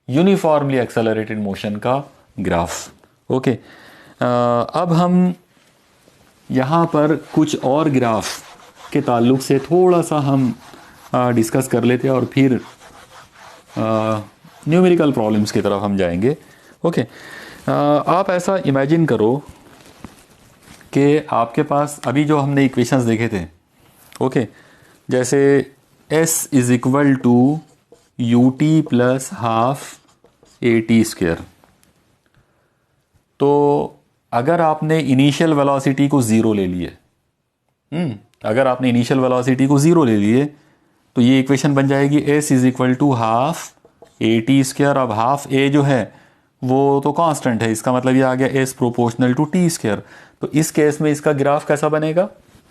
यूनिफॉर्मली एक्सेलरेटेड मोशन का ग्राफ। ओके, अब हम यहाँ पर कुछ और ग्राफ के ताल्लुक से थोड़ा सा हम डिस्कस कर लेते हैं और फिर न्यूमेरिकल प्रॉब्लम्स की तरफ हम जाएंगे। ओके, आप ऐसा इमेजिन करो कि आपके पास अभी जो हमने इक्वेशंस देखे थे, ओके, जैसे s is equal to U T plus half A T square. तो अगर आपने इनिशियल वेलोसिटी को 0 ले लिए, अगर आपने इनिशियल वेलोसिटी को 0 ले लिए तो ये इक्वेशन बन जाएगी s is equal to half A T square. अब हाफ a जो है वो तो कांस्टेंट है, इसका मतलब ये आ गया s proportional to t square. तो इस केस में इसका ग्राफ कैसा बनेगा?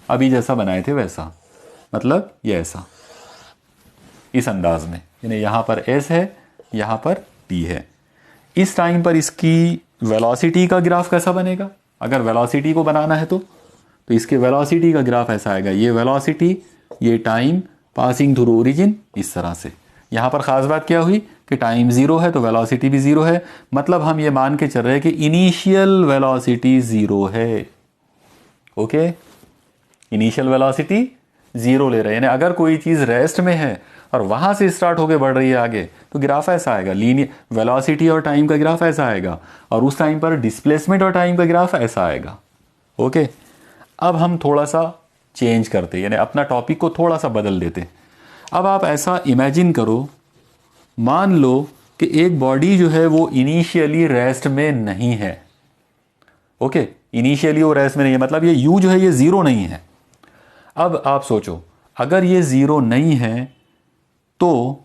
अभी जैसा बनाए थे वैसा, मतलब ये ऐसा, इस अंदाज में, यानी यहाँ पर s है, यहाँ पर t है। इस टाइम पर इसकी वेलोसिटी का ग्राफ कैसा बनेगा? अगर वेलोसिटी को बनाना है तो इसके वेलोसिटी का ग्राफ ऐसा आएगा, ये वेलोसिटी, ये टाइम, पासिंग थ्रू ओरिजिन, इस तरह से। यहाँ पर खास बात क्या हुई कि टाइम 0 है तो वेलोसिटी भी 0 है, मतलब हम ये मान के चल रहे हैं कि इनिशियल वेलोसिटी 0 है। ओके, इनिशियल वेलोसिटी 0 ले रहे हैं, यानी अगर कोई चीज़ रेस्ट में है और वहाँ से स्टार्ट होकर बढ़ रही है आगे तो ग्राफ ऐसा आएगा, लीनियर वेलोसिटी और टाइम का ग्राफ ऐसा आएगा, और उस टाइम पर डिस्प्लेसमेंट और टाइम का ग्राफ ऐसा आएगा। ओके, अब हम थोड़ा सा चेंज करते, यानी अपना टॉपिक को थोड़ा सा बदल देते। अब आप ऐसा इमेजिन करो, मान लो कि एक बॉडी जो है वो इनिशियली रेस्ट में नहीं है। ओके, इनिशियली वो रेस्ट में नहीं है, मतलब ये u जो है ये 0 नहीं है। अब आप सोचो, अगर ये 0 नहीं है तो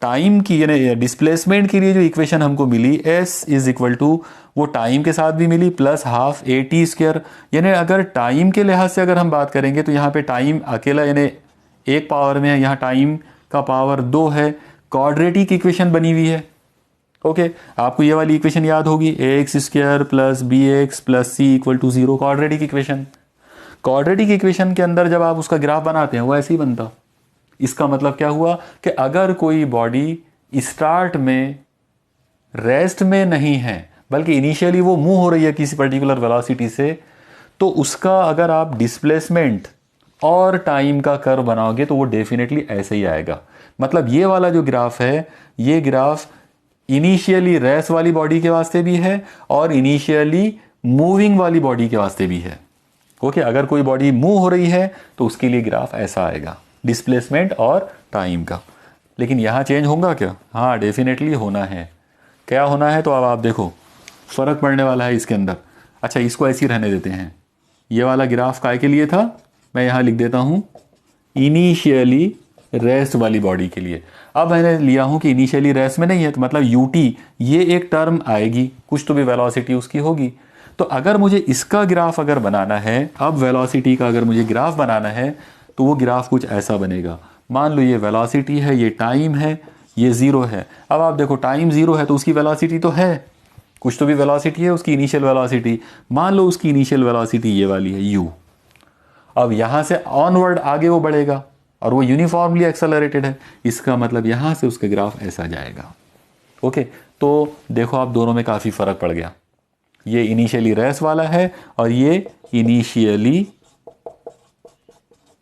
टाइम की, यानी डिस्प्लेसमेंट के लिए जो इक्वेशन हमको मिली s इज इक्वल टू, वो टाइम के साथ भी मिली plus half A T square. यानी अगर टाइम के लिहाज से अगर हम बात करेंगे तो यहाँ पे टाइम अकेला यानी एक पावर में है, यहाँ टाइम का पावर 2 है, क्वाड्रेटिक इक्वेशन बनी हुई है। ओके, आपको ये वाली इक्वेशन याद होगी, ax square plus b x plus c equal to 0, quadratic equation. Quadratic equation के अंदर जब आप उसका ग्राफ बनाते हैं वो ऐसे ही बनता। इसका मतलब क्या हुआ कि अगर कोई बॉडी स्टार्ट में रेस्ट में नहीं है बल्कि इनिशियली वो मूव हो रही है किसी पर्टिकुलर वेलोसिटी से, तो उसका अगर आप डिस्प्लेसमेंट और टाइम का कर्व बनाओगे तो वो डेफिनेटली ऐसे ही आएगा। मतलब ये वाला जो ग्राफ है, ये ग्राफ इनिशियली रेस्ट वाली बॉडी के वास्ते भी है और इनिशियली मूविंग वाली बॉडी के वास्ते भी है। ओके, अगर कोई बॉडी मूव हो रही है तो उसके लिए ग्राफ ऐसा आएगा, डिस्प्लेसमेंट और टाइम का। लेकिन यहाँ चेंज होगा क्या? हाँ डेफिनेटली होना है। क्या होना है? तो अब आप देखो फ़र्क पड़ने वाला है इसके अंदर। अच्छा इसको ऐसे ही रहने देते हैं। ये वाला ग्राफ काय के लिए था? मैं यहाँ लिख देता हूँ इनिशियली रेस्ट वाली बॉडी के लिए। अब मैंने लिया हूँ कि इनिशियली रेस्ट में नहीं है, तो मतलब यूटी ये एक टर्म आएगी, कुछ तो भी वेलोसिटी उसकी होगी। तो अगर मुझे इसका ग्राफ अगर बनाना है, अब वेलोसिटी का अगर मुझे ग्राफ बनाना है तो वो ग्राफ कुछ ऐसा बनेगा। मान लो ये वेलोसिटी है, ये टाइम है, ये ज़ीरो है। अब आप देखो टाइम ज़ीरो है तो उसकी वेलोसिटी तो है, कुछ तो भी वेलोसिटी है उसकी, इनिशियल वेलोसिटी। मान लो उसकी इनिशियल वेलोसिटी ये वाली है u। अब यहाँ से ऑनवर्ड आगे वो बढ़ेगा और वो यूनिफॉर्मली एक्सेलरेटेड है, इसका मतलब यहाँ से उसका ग्राफ ऐसा जाएगा। ओके, तो देखो आप दोनों में काफ़ी फ़र्क पड़ गया। ये इनिशियली रेस्ट वाला है और ये इनिशियली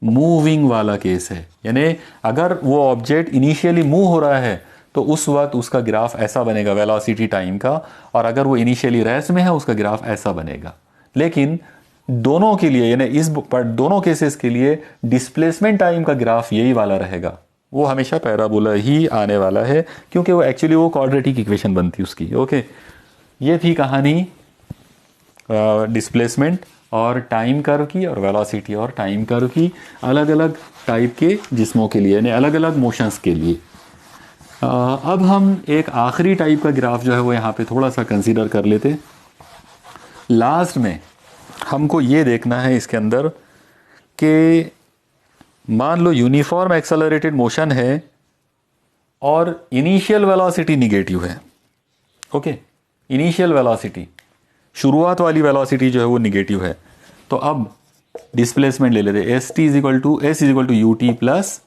मूविंग वाला केस है। यानी अगर वो ऑब्जेक्ट इनिशियली मूव हो रहा है तो उस वक्त उसका ग्राफ ऐसा बनेगा वेलोसिटी टाइम का, और अगर वो इनिशियली रेस्ट में है उसका ग्राफ ऐसा बनेगा। लेकिन दोनों के लिए यानी इस दोनों केसेस के लिए डिस्प्लेसमेंट टाइम का ग्राफ यही वाला रहेगा, वो हमेशा पैराबोला ही आने वाला है, क्योंकि वो एक्चुअली वो क्वाड्रेटिक इक्वेशन बनती है उसकी। ओके, ये थी कहानी डिस्प्लेसमेंट और टाइम कर्व की और वेलोसिटी और टाइम कर्व की अलग अलग टाइप के जिस्मों के लिए, यानी अलग अलग मोशंस के लिए। अब हम एक आखिरी टाइप का ग्राफ जो है वो यहाँ पे थोड़ा सा कंसीडर कर लेते। लास्ट में हमको ये देखना है इसके अंदर कि मान लो यूनिफॉर्म एक्सेलरेटेड मोशन है और इनिशियल वेलोसिटी निगेटिव है। ओके, इनिशियल वेलोसिटी, शुरुआत वाली वेलोसिटी जो है वो निगेटिव है। तो अब डिस्प्लेसमेंट ले लेते, s is equal to U T plus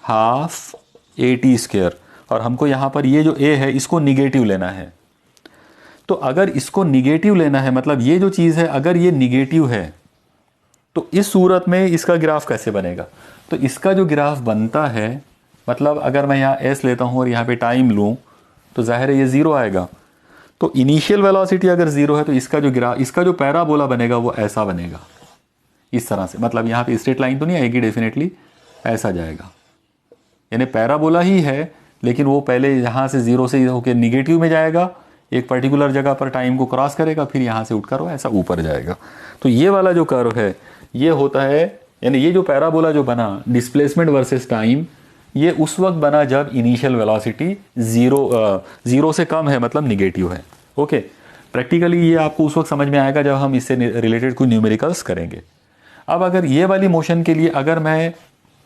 half A T square, और हमको यहाँ पर ये जो ए है इसको निगेटिव लेना है। तो अगर इसको निगेटिव लेना है, मतलब ये जो चीज़ है अगर ये निगेटिव है तो इस सूरत में इसका ग्राफ कैसे बनेगा? तो इसका जो ग्राफ बनता है, मतलब अगर मैं यहाँ एस लेता हूँ और यहाँ पे टाइम लूँ तो जाहिर है ये ज़ीरो आएगा। तो इनिशियल वेलोसिटी अगर ज़ीरो है तो इसका जो ग्राफ, इसका जो पैराबोला बनेगा वो ऐसा बनेगा, इस तरह से। मतलब यहाँ पे स्ट्रेट लाइन तो नहीं आएगी, डेफिनेटली ऐसा जाएगा। यानी पैराबोला ही है, लेकिन वो पहले यहाँ से ज़ीरो से होकर निगेटिव में जाएगा, एक पर्टिकुलर जगह पर टाइम को क्रॉस करेगा, फिर यहाँ से उठकर वो ऐसा ऊपर जाएगा। तो ये वाला जो कर्व है ये होता है, यानी ये जो पैराबोला जो बना डिस्प्लेसमेंट वर्सेस टाइम, ये उस वक्त बना जब इनिशियल वेलोसिटी ज़ीरो से कम है, मतलब निगेटिव है। ओके, प्रैक्टिकली ये आपको उस वक्त समझ में आएगा जब हम इससे रिलेटेड कोई न्यूमेरिकल्स करेंगे। अब अगर ये वाली मोशन के लिए अगर मैं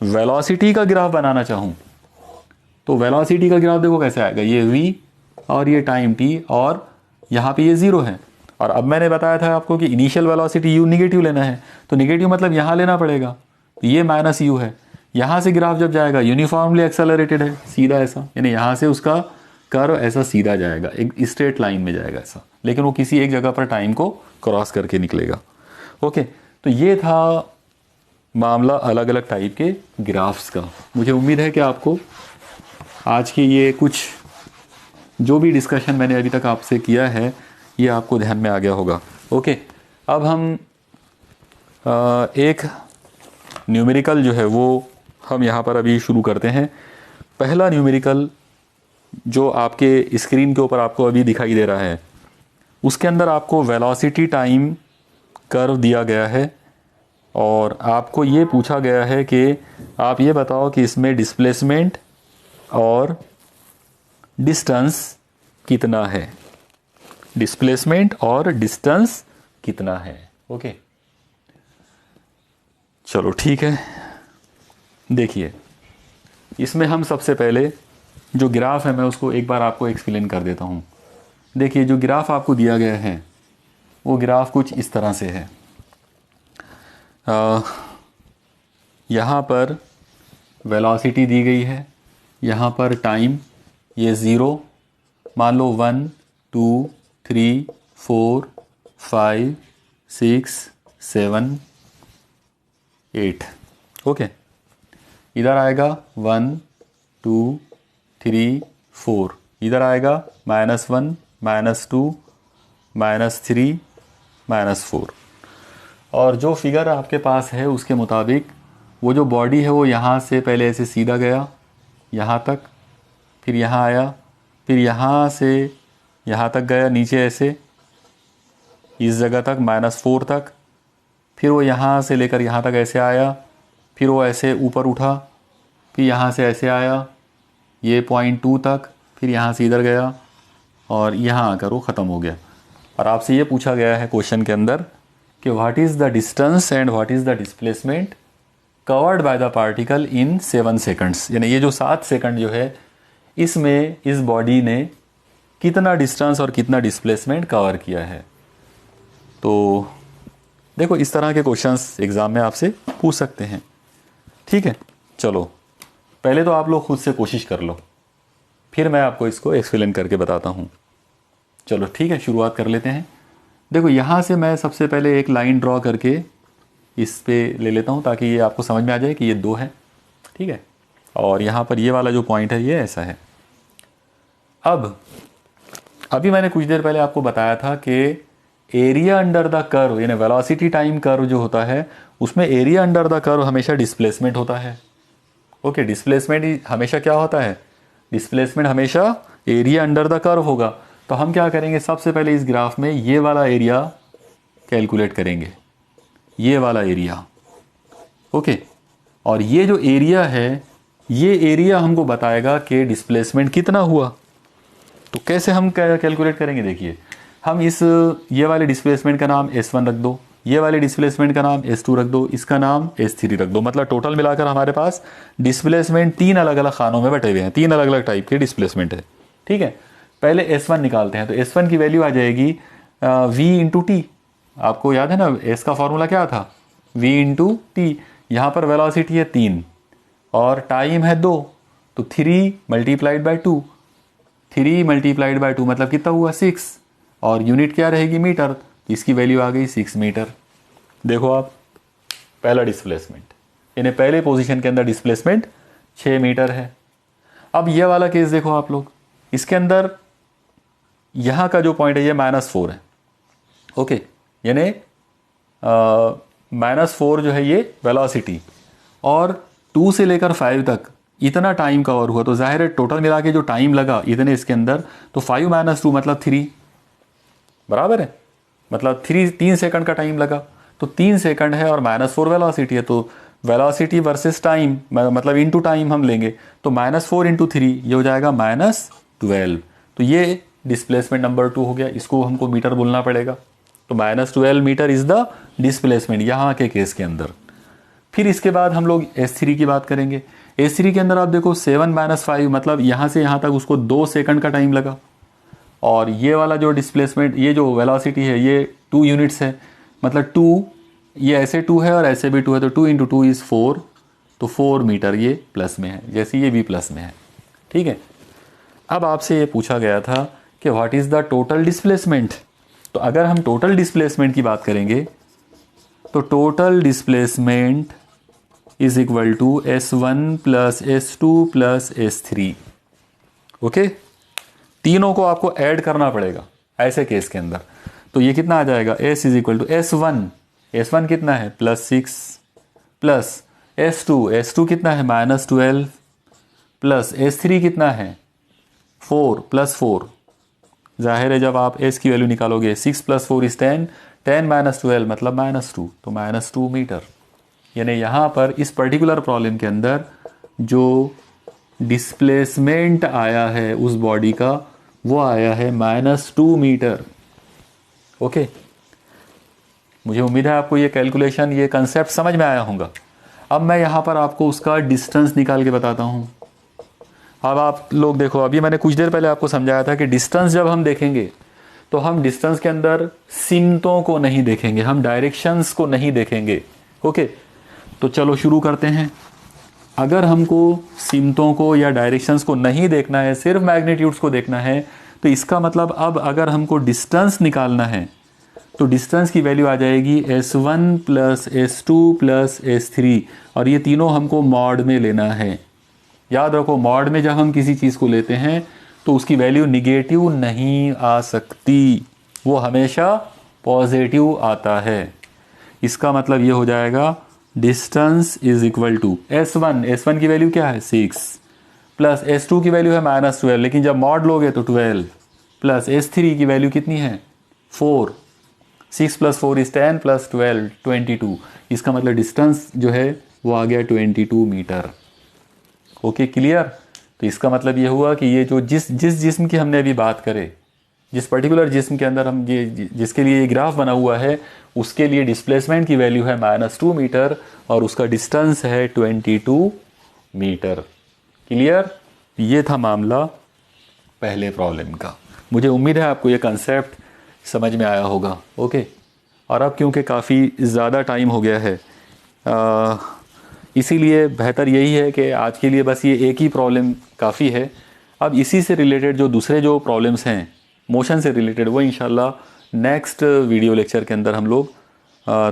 वेलोसिटी का ग्राफ बनाना चाहूँ तो वेलोसिटी का ग्राफ देखो कैसे आएगा, ये v और ये टाइम t और यहाँ पे ये ज़ीरो है। और अब मैंने बताया था आपको कि इनिशियल वेलोसिटी u निगेटिव लेना है, तो निगेटिव मतलब यहाँ लेना पड़ेगा, तो ये माइनस u है। यहाँ से ग्राफ जब जाएगा यूनिफॉर्मली एक्सेलरेटेड है, सीधा ऐसा, यानी यहाँ से उसका कर्व ऐसा सीधा जाएगा, एक स्ट्रेट लाइन में जाएगा ऐसा, लेकिन वो किसी एक जगह पर टाइम को क्रॉस करके निकलेगा। ओके, तो ये था मामला अलग अलग टाइप के ग्राफ्स का। मुझे उम्मीद है कि आपको आज की ये कुछ जो भी डिस्कशन मैंने अभी तक आपसे किया है ये आपको ध्यान में आ गया होगा। ओके, अब हम एक न्यूमेरिकल जो है वो हम यहाँ पर अभी शुरू करते हैं। पहला न्यूमेरिकल जो आपके स्क्रीन के ऊपर आपको अभी दिखाई दे रहा है, उसके अंदर आपको वेलोसिटी टाइम कर्व दिया गया है और आपको ये पूछा गया है कि आप ये बताओ कि इसमें डिस्प्लेसमेंट और डिस्टेंस कितना है, डिस्प्लेसमेंट और डिस्टेंस कितना है। ओके, चलो ठीक है। देखिए, इसमें हम सबसे पहले जो ग्राफ है मैं उसको एक बार आपको एक्सप्लेन कर देता हूँ। देखिए, जो ग्राफ आपको दिया गया है वो ग्राफ कुछ इस तरह से है। यहाँ पर वेलोसिटी दी गई है, यहाँ पर टाइम ये ज़ीरो, मान लो 1 2 3 4 5 6 7 8। ओके, इधर आएगा 1 2 3 4, इधर आएगा -1 -2 -3 -4। और जो फिगर आपके पास है उसके मुताबिक वो जो बॉडी है वो यहाँ से पहले ऐसे सीधा गया यहाँ तक, फिर यहाँ आया, फिर यहाँ से यहाँ तक गया नीचे ऐसे इस जगह तक -4 तक, फिर वो यहाँ से लेकर यहाँ तक ऐसे आया, फिर वो ऐसे ऊपर उठा, फिर यहाँ से ऐसे आया ये पॉइंट 2 तक, फिर यहाँ से इधर गया और यहाँ आकर वो ख़त्म हो गया। और आपसे ये पूछा गया है क्वेश्चन के अंदर कि what is the distance and what is the displacement covered by the particle in 7 seconds, यानी ये जो 7 सेकंड जो है इसमें इस बॉडी ने कितना डिस्टेंस और कितना डिस्प्लेसमेंट कवर किया है। तो देखो इस तरह के क्वेश्चंस एग्ज़ाम में आपसे पूछ सकते हैं। ठीक है, चलो पहले तो आप लोग खुद से कोशिश कर लो, फिर मैं आपको इसको एक्सप्लेन करके बताता हूँ। चलो ठीक है, शुरुआत कर लेते हैं। देखो यहाँ से मैं सबसे पहले एक लाइन ड्रॉ करके इस पे ले लेता हूँ ताकि ये आपको समझ में आ जाए कि ये 2 है। ठीक है, और यहाँ पर ये वाला जो पॉइंट है ये ऐसा है। अब अभी मैंने कुछ देर पहले आपको बताया था कि एरिया अंडर द कर्व यानी वेलोसिटी टाइम कर्व जो होता है उसमें एरिया अंडर द कर्व हमेशा डिस्प्लेसमेंट होता है। ओके, डिस्प्लेसमेंट हमेशा क्या होता है? डिस्प्लेसमेंट हमेशा एरिया अंडर द कर्व होगा। तो हम क्या करेंगे, सबसे पहले इस ग्राफ में ये वाला एरिया कैलकुलेट करेंगे, ये वाला एरिया। ओके, और ये जो एरिया है ये एरिया हमको बताएगा कि डिस्प्लेसमेंट कितना हुआ। तो कैसे हम कैलकुलेट करेंगे? देखिए, हम इस ये वाले डिस्प्लेसमेंट का नाम S1 रख दो, ये वाले डिस्प्लेसमेंट का नाम S2 रख दो, इसका नाम S3 रख दो। मतलब टोटल मिलाकर हमारे पास डिस्प्लेसमेंट 3 अलग अलग खानों में बटे हुए हैं, 3 अलग अलग टाइप के डिस्प्लेसमेंट है। ठीक है, पहले S1 निकालते हैं। तो S1 की वैल्यू आ जाएगी V इंटू टी। आपको याद है ना S का फॉर्मूला क्या था? V into T. यहाँ पर वेलोसिटी है 3 और टाइम है 2, तो 3 मल्टीप्लाइड बाई 2, 3 मल्टीप्लाइड बाई 2 मतलब कितना हुआ? 6, और यूनिट क्या रहेगी? मीटर। तो इसकी वैल्यू आ गई 6 मीटर। देखो आप, पहला डिस्प्लेसमेंट यानी पहले पोजीशन के अंदर डिस्प्लेसमेंट 6 मीटर है। अब ये वाला केस देखो आप लोग, इसके अंदर यहाँ का जो पॉइंट है ये -4 है। ओके, यानी -4 जो है ये वेलोसिटी, और 2 से लेकर 5 तक इतना टाइम कवर हुआ। तो जाहिर है टोटल मिला के जो टाइम लगा इतने इसके अंदर, तो 5 - 2 मतलब 3 बराबर है, मतलब 3 सेकंड का टाइम लगा। तो 3 सेकंड है और -4 वेलोसिटी है, तो वेलोसिटी वर्सेस टाइम मतलब इनटू टाइम हम लेंगे, तो -4 इंटू 3 ये हो जाएगा -12। तो ये डिस्प्लेसमेंट नंबर 2 हो गया, इसको हमको मीटर बोलना पड़ेगा। तो -12 मीटर इज द डिस्प्लेसमेंट यहाँ के केस के अंदर। फिर इसके बाद हम लोग S3 की बात करेंगे। S3 के अंदर आप देखो 7 - 5 मतलब यहाँ से यहाँ तक उसको 2 सेकंड का टाइम लगा, और ये वाला जो डिस्प्लेसमेंट ये जो वेलोसिटी है ये 2 यूनिट्स है, मतलब 2 ये ऐसे 2 है और ऐसे भी 2 है, तो 2 इंटू 2 इज़ 4, तो 4 मीटर ये प्लस में है, जैसे ये भी प्लस में है। ठीक है, अब आपसे ये पूछा गया था कि what is the total displacement. तो अगर हम टोटल डिस्प्लेसमेंट की बात करेंगे तो total displacement is equal to S1 प्लस S2 प्लस S3। ओके, तीनों को आपको ऐड करना पड़ेगा ऐसे केस के अंदर। तो ये कितना आ जाएगा? S is equal to S1 कितना है? +6 प्लस S2 कितना है? -12 प्लस S3 कितना है? 4 + 4। जाहिर है जब आप S की वैल्यू निकालोगे 6 + 4 इज 10, 10 - 12 मतलब -2, तो -2 मीटर। यानी यहाँ पर इस पर्टिकुलर प्रॉब्लम के अंदर जो डिस्प्लेसमेंट आया है उस बॉडी का वो आया है -2 मीटर। ओके, मुझे उम्मीद है आपको ये कैलकुलेशन ये कंसेप्ट समझ में आया होगा। अब मैं यहाँ पर आपको उसका डिस्टेंस निकाल के बताता हूँ। अब आप लोग देखो, अभी मैंने कुछ देर पहले आपको समझाया था कि डिस्टेंस जब हम देखेंगे तो हम डिस्टेंस के अंदर सीमतों को नहीं देखेंगे, हम डायरेक्शंस को नहीं देखेंगे। ओके, तो चलो शुरू करते हैं। अगर हमको सीमतों को या डायरेक्शंस को नहीं देखना है, सिर्फ मैग्नीट्यूड्स को देखना है, तो इसका मतलब अब अगर हमको डिस्टेंस निकालना है तो डिस्टेंस की वैल्यू आ जाएगी S1 प्लस S2 प्लस S3, और ये तीनों हमको मॉड में लेना है। याद रखो, मॉड में जब हम किसी चीज़ को लेते हैं तो उसकी वैल्यू निगेटिव नहीं आ सकती, वो हमेशा पॉजिटिव आता है। इसका मतलब ये हो जाएगा distance is equal to S1 की वैल्यू क्या है? 6 प्लस S2 की वैल्यू है -12, लेकिन जब मॉड लोगे तो 12 प्लस S3 की वैल्यू कितनी है 4, 6 + 4 = 10 + 12 22। इसका मतलब डिस्टेंस जो है वो आ गया 22 मीटर। Okay clear. तो इसका मतलब ये हुआ कि ये जो जिस जिस्म की हमने अभी बात करे, जिस पर्टिकुलर जिस्म के अंदर हम ये जिसके लिए ये ग्राफ बना हुआ है, उसके लिए डिस्प्लेसमेंट की वैल्यू है -2 मीटर और उसका डिस्टेंस है 22 मीटर। क्लियर। ये था मामला पहले प्रॉब्लम का। मुझे उम्मीद है आपको ये कंसेप्ट समझ में आया होगा। ओके। और अब क्योंकि काफ़ी ज़्यादा टाइम हो गया है, इसीलिए बेहतर यही है कि आज के लिए बस ये एक ही प्रॉब्लम काफ़ी है। अब इसी से रिलेटेड जो दूसरे जो प्रॉब्लम्स हैं मोशन से रिलेटेड, वो इंशाल्लाह नेक्स्ट वीडियो लेक्चर के अंदर हम लोग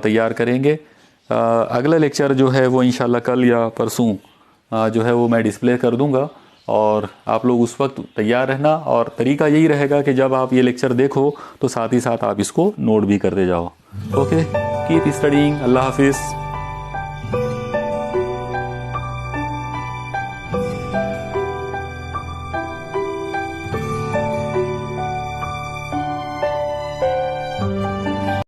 तैयार करेंगे। अगला लेक्चर जो है वो इंशाल्लाह कल या परसों जो है वो मैं डिस्प्ले कर दूंगा और आप लोग उस वक्त तैयार रहना। और तरीका यही रहेगा कि जब आप ये लेक्चर देखो तो साथ ही साथ आप इसको नोट भी करते जाओ। Okay, keep studying. अल्लाह हाफिज़।